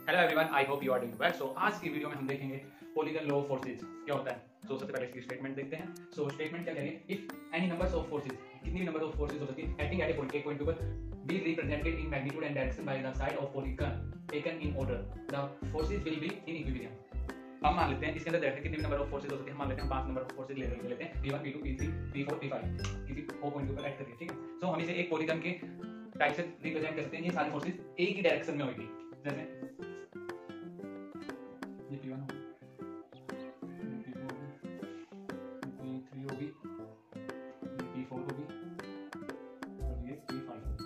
Hello everyone, I hope you are doing well. So आज की video में हम देखेंगे पॉलीगन लॉ ऑफ फोर्सेज क्या होता है। सो सबसे पहले इसकी स्टेटमेंट देखते हैं। सो स्टेटमेंट क्या कह रही है, if any numbers of forces, कितनी भी नंबर ऑफ फोर्सेज हो सकती है एक्टिंग एट ए पॉइंट पर be represented in magnitude and direction by the side of polygon taken in order, the forces will be in equilibrium। हम मान लेते हैं इसके अंदर डायरेक्ट कितने भी नंबर ऑफ फोर्सेज हो सकते हैं, हम मान लेते हैं 5 नंबर ऑफ फोर्सेज ले लेते हैं p1 p2 p3 p4 p5 किसी ओ पॉइंट के ऊपर ऐड करके, ठीक है। सो हम इसे एक पॉलीगन के टाइप से रिप्रेजेंट कर सकते हैं। ये सारी फोर्सेज एक ही डायरेक्शन में होगी, जैसे ये p1 होगी, p2 होगी, p3 होगी, ये p4 होगी और ये p5 होगी,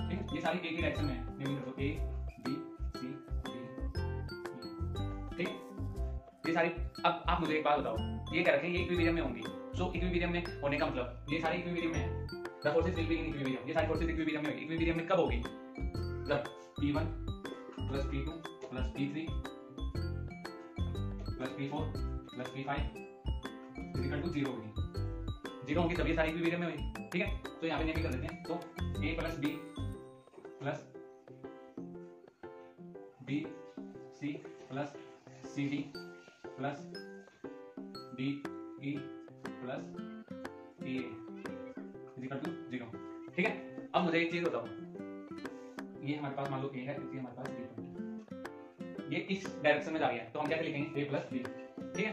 ठीक है। ये सारी एक ही डायरेक्शन में है, नेमिंग कर दो a b c d e, ठीक। ये सारी, अब आप मुझे एक बात बताओ, ये कह रखे हैं ये इक्विलिब्रियम में होंगी। सो इक्विलिब्रियम में होने का मतलब ये सारी इक्विलिब्रियम में है, the forces will be in equilibrium. ये सारी फोर्सेस इक्विलिब्रियम में होगी। इक्विलिब्रियम में कब होगी, जब p1 plus p2 plus p3 plus p4 plus p5 equal to 0 होगी। 0 होगी तब ये सारी इक्विलिब्रियम में होगी, ठीक है। तो यहाँ पे नेमिंग कर देते हैं। तो a plus b plus b c plus c d plus d e plus e a equal to 0, ठीक है। अब मुझे एक चीज बताओ, ये हमारे पास मान लो a है, ये हमारे पास b है, ये इस डायरेक्शन में जा रही है, तो हम क्या लिखेंगे a प्लस b, ठीक है।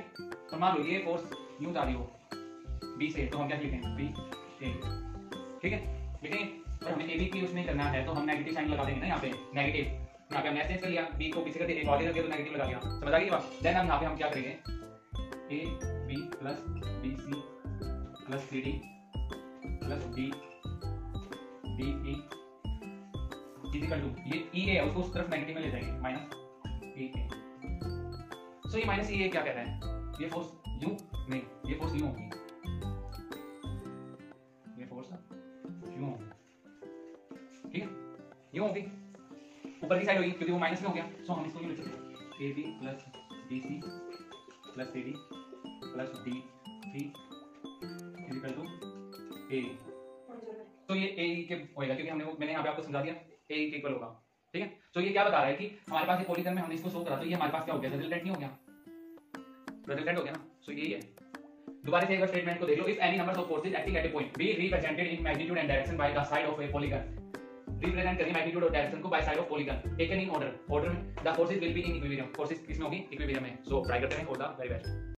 तो मान लो ये फोर्स यूं जा रही हो b से, तो हम क्या लिखेंगे b a, ठीक है। लिखेंगे पर हमें a b की उसमें करना है, तो हम नेगेटिव साइन लगा देंगे ना, यहाँ पे नेगेटिव, यहाँ पे हमने ऐसे कर लिया, b को पीछे कर दिया, एक और कर दिया तो नेगेटिव लगा दिया, समझ आ गई बात। देन हम यहाँ पे हम क्या करेंगे, a b plus b c plus c d plus d d e equal to ये e a है, उसको उस तरफ नेगेटिव में ले जाएंगे, माइनस e a। सो ये माइनस e a क्या कहता है, ये फोर्स यूं नहीं, ये फोर्स यूं होगी, ये फोर्स यूं होगी, ठीक है, यूं होगी, ऊपर की साइड होगी क्योंकि वो माइनस में हो गया। सो हम इसको यूं लिख सकते हैं, ab plus bc plus cd plus d equal to a। तो ये a के होएगा क्योंकि मैंने यहाँ पे आपको समझा दिया a के इक्वल होगा, ठीक है। तो ये क्या बता रहा है कि हमारे पास ये पॉलीगन में हमने इसको शो करा, तो ये हमारे पास क्या हो गया, रिजल्टेंट नहीं हो गया, रिजल्टेंट हो गया ना। सो यही है। दोबारा से एक बार स्टेटमेंट को देख लो, if any number of forces acting at a point be represented in magnitude and direction by the side of a polygon, represent करें मैग्नीट्यूड और डायरेक्शन को by side of polygon taken in order, order में the forces will be in equilibrium, forces किसमें होगी, equilibrium में। So try करते हैं, all the very best.